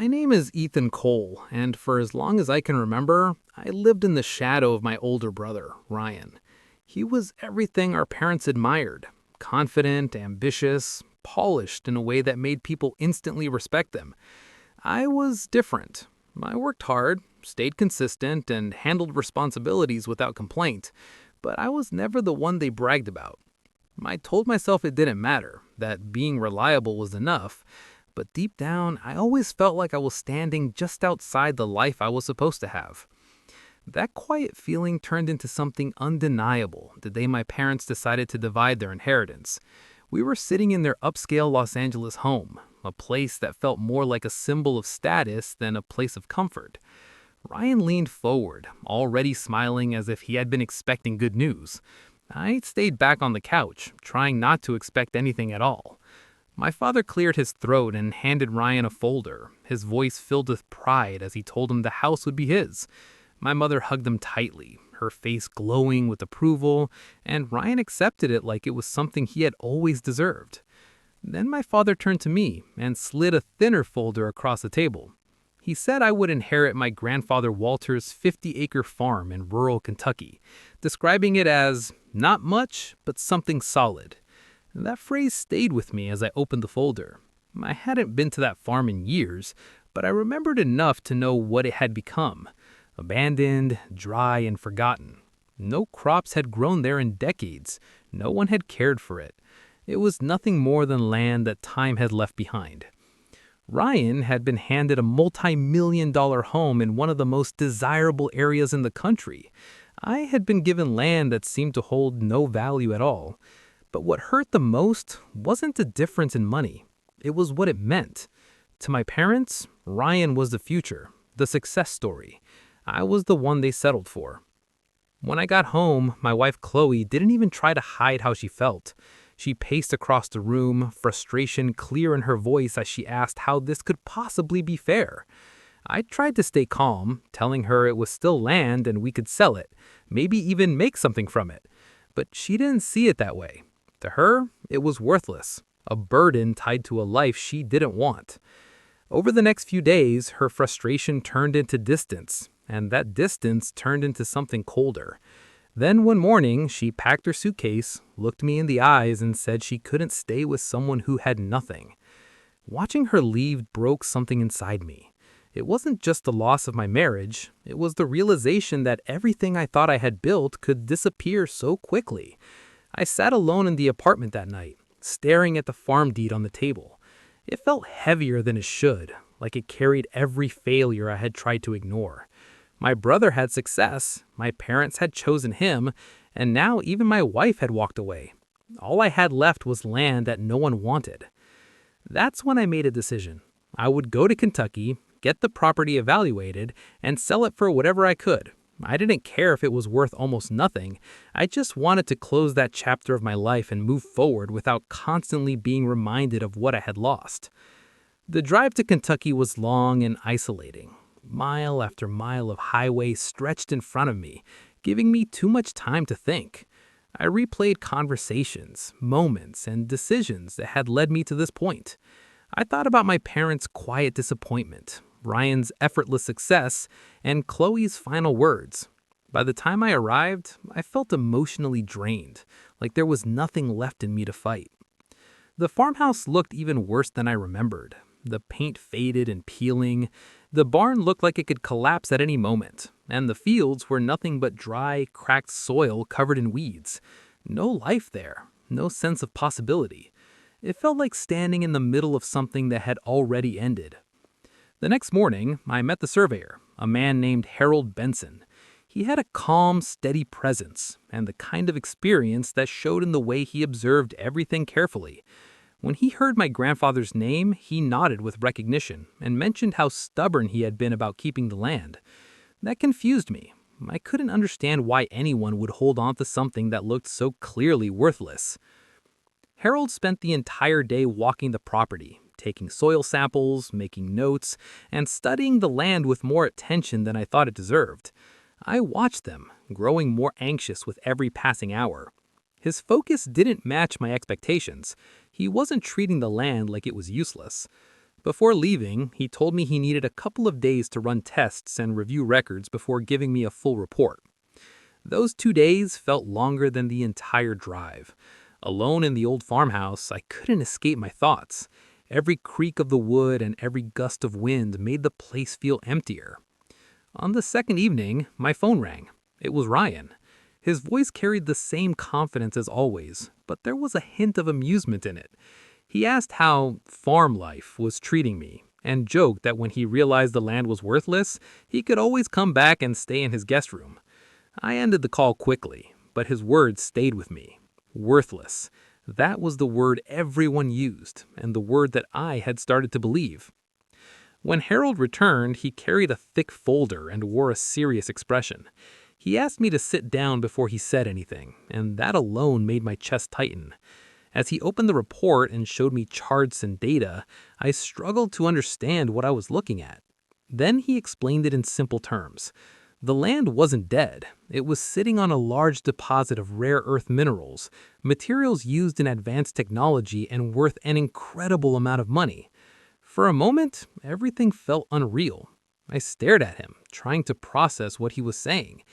My name is Ethan Cole, and for as long as I can remember, I lived in the shadow of my older brother, Ryan. He was everything our parents admired: confident, ambitious, polished in a way that made people instantly respect them. I was different. I worked hard, stayed consistent, and handled responsibilities without complaint, but I was never the one they bragged about. I told myself it didn't matter, that being reliable was enough, but deep down, I always felt like I was standing just outside the life I was supposed to have. That quiet feeling turned into something undeniable the day my parents decided to divide their inheritance. We were sitting in their upscale Los Angeles home, a place that felt more like a symbol of status than a place of comfort. Ryan leaned forward, already smiling as if he had been expecting good news. I stayed back on the couch, trying not to expect anything at all. My father cleared his throat and handed Ryan a folder, his voice filled with pride as he told him the house would be his. My mother hugged him tightly, her face glowing with approval, and Ryan accepted it like it was something he had always deserved. Then my father turned to me and slid a thinner folder across the table. He said I would inherit my grandfather Walter's 50-acre farm in rural Kentucky, describing it as not much, but something solid. That phrase stayed with me as I opened the folder. I hadn't been to that farm in years, but I remembered enough to know what it had become: abandoned, dry, and forgotten. No crops had grown there in decades. No one had cared for it. It was nothing more than land that time had left behind. Ryan had been handed a multi-million-dollar home in one of the most desirable areas in the country. I had been given land that seemed to hold no value at all. But what hurt the most wasn't the difference in money. It was what it meant. To my parents, Ryan was the future, the success story. I was the one they settled for. When I got home, my wife Chloe didn't even try to hide how she felt. She paced across the room, frustration clear in her voice as she asked how this could possibly be fair. I tried to stay calm, telling her it was still land and we could sell it, maybe even make something from it. But she didn't see it that way. To her, it was worthless, a burden tied to a life she didn't want. Over the next few days, her frustration turned into distance, and that distance turned into something colder. Then one morning, she packed her suitcase, looked me in the eyes, and said she couldn't stay with someone who had nothing. Watching her leave broke something inside me. It wasn't just the loss of my marriage, it was the realization that everything I thought I had built could disappear so quickly. I sat alone in the apartment that night, staring at the farm deed on the table. It felt heavier than it should, like it carried every failure I had tried to ignore. My brother had success, my parents had chosen him, and now even my wife had walked away. All I had left was land that no one wanted. That's when I made a decision. I would go to Kentucky, get the property evaluated, and sell it for whatever I could. I didn't care if it was worth almost nothing. I just wanted to close that chapter of my life and move forward without constantly being reminded of what I had lost. The drive to Kentucky was long and isolating. Mile after mile of highway stretched in front of me, giving me too much time to think. I replayed conversations, moments, and decisions that had led me to this point. I thought about my parents' quiet disappointment, Ryan's effortless success, and Chloe's final words. By the time I arrived, I felt emotionally drained, like there was nothing left in me to fight. The farmhouse looked even worse than I remembered. The paint faded and peeling. The barn looked like it could collapse at any moment, and the fields were nothing but dry, cracked soil covered in weeds. No life there, no sense of possibility. It felt like standing in the middle of something that had already ended. The next morning, I met the surveyor, a man named Harold Benson. He had a calm, steady presence, and the kind of experience that showed in the way he observed everything carefully. When he heard my grandfather's name, he nodded with recognition and mentioned how stubborn he had been about keeping the land. That confused me. I couldn't understand why anyone would hold on to something that looked so clearly worthless. Harold spent the entire day walking the property, taking soil samples, making notes, and studying the land with more attention than I thought it deserved. I watched them, growing more anxious with every passing hour. His focus didn't match my expectations. He wasn't treating the land like it was useless. Before leaving, he told me he needed a couple of days to run tests and review records before giving me a full report. Those 2 days felt longer than the entire drive. Alone in the old farmhouse, I couldn't escape my thoughts. Every creak of the wood and every gust of wind made the place feel emptier. On the second evening, my phone rang. It was Ryan. His voice carried the same confidence as always, but there was a hint of amusement in it. He asked how farm life was treating me, and joked that when he realized the land was worthless, he could always come back and stay in his guest room. I ended the call quickly, but his words stayed with me. Worthless. That was the word everyone used, and the word that I had started to believe. When Harold returned, he carried a thick folder and wore a serious expression. He asked me to sit down before he said anything, and that alone made my chest tighten. As he opened the report and showed me charts and data, I struggled to understand what I was looking at. Then he explained it in simple terms. The land wasn't dead. It was sitting on a large deposit of rare earth minerals, materials used in advanced technology and worth an incredible amount of money. For a moment, everything felt unreal. I stared at him, trying to process what he was saying.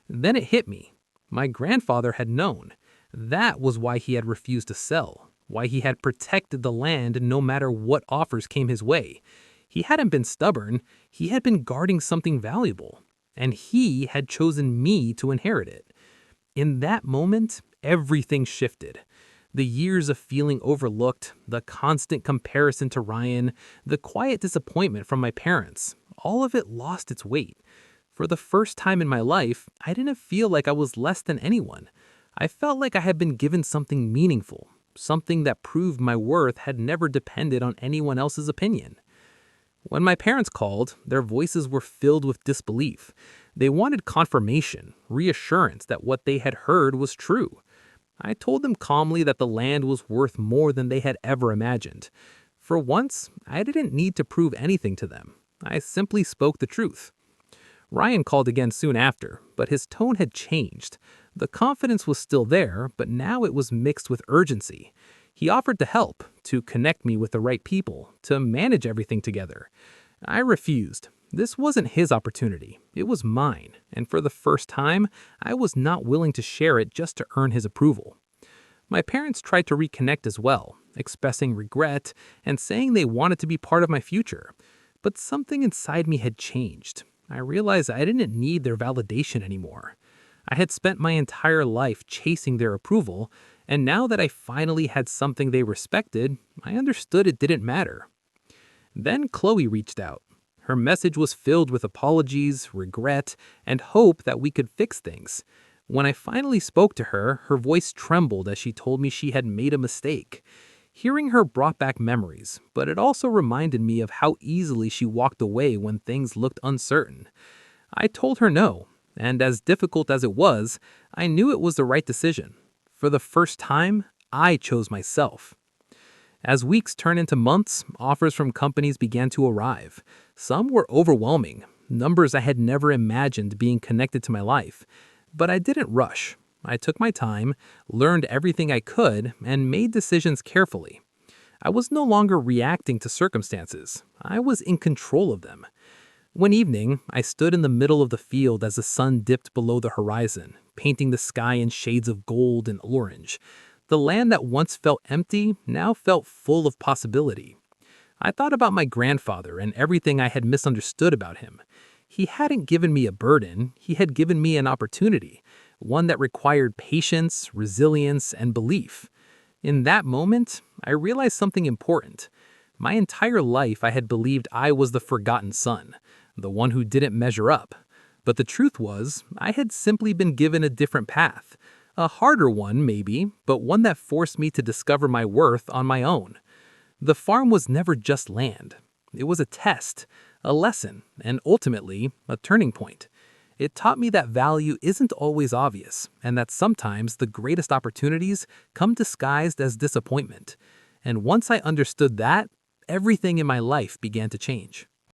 Then it hit me. My grandfather had known. That was why he had refused to sell, why he had protected the land no matter what offers came his way. He hadn't been stubborn, he had been guarding something valuable, and he had chosen me to inherit it. In that moment, everything shifted. The years of feeling overlooked, the constant comparison to Ryan, the quiet disappointment from my parents, all of it lost its weight. For the first time in my life, I didn't feel like I was less than anyone. I felt like I had been given something meaningful, something that proved my worth had never depended on anyone else's opinion. When my parents called, their voices were filled with disbelief. They wanted confirmation, reassurance that what they had heard was true. I told them calmly that the land was worth more than they had ever imagined. For once, I didn't need to prove anything to them. I simply spoke the truth. Ryan called again soon after, but his tone had changed. The confidence was still there, but now it was mixed with urgency. He offered to help, to connect me with the right people, to manage everything together. I refused. This wasn't his opportunity. It was mine, and for the first time, I was not willing to share it just to earn his approval. My parents tried to reconnect as well, expressing regret and saying they wanted to be part of my future. But something inside me had changed. I realized I didn't need their validation anymore. I had spent my entire life chasing their approval, and now that I finally had something they respected, I understood it didn't matter. Then Chloe reached out. Her message was filled with apologies, regret, and hope that we could fix things. When I finally spoke to her, her voice trembled as she told me she had made a mistake. Hearing her brought back memories, but it also reminded me of how easily she walked away when things looked uncertain. I told her no, and as difficult as it was, I knew it was the right decision. For the first time, I chose myself. As weeks turned into months, offers from companies began to arrive. Some were overwhelming, numbers I had never imagined being connected to my life. But I didn't rush. I took my time, learned everything I could, and made decisions carefully. I was no longer reacting to circumstances. I was in control of them. One evening, I stood in the middle of the field as the sun dipped below the horizon, painting the sky in shades of gold and orange. The land that once felt empty now felt full of possibility. I thought about my grandfather and everything I had misunderstood about him. He hadn't given me a burden, he had given me an opportunity, one that required patience, resilience, and belief. In that moment, I realized something important. My entire life I had believed I was the forgotten son, the one who didn't measure up. But the truth was, I had simply been given a different path. A harder one, maybe, but one that forced me to discover my worth on my own. The farm was never just land. It was a test, a lesson, and ultimately, a turning point. It taught me that value isn't always obvious, and that sometimes the greatest opportunities come disguised as disappointment. And once I understood that, everything in my life began to change.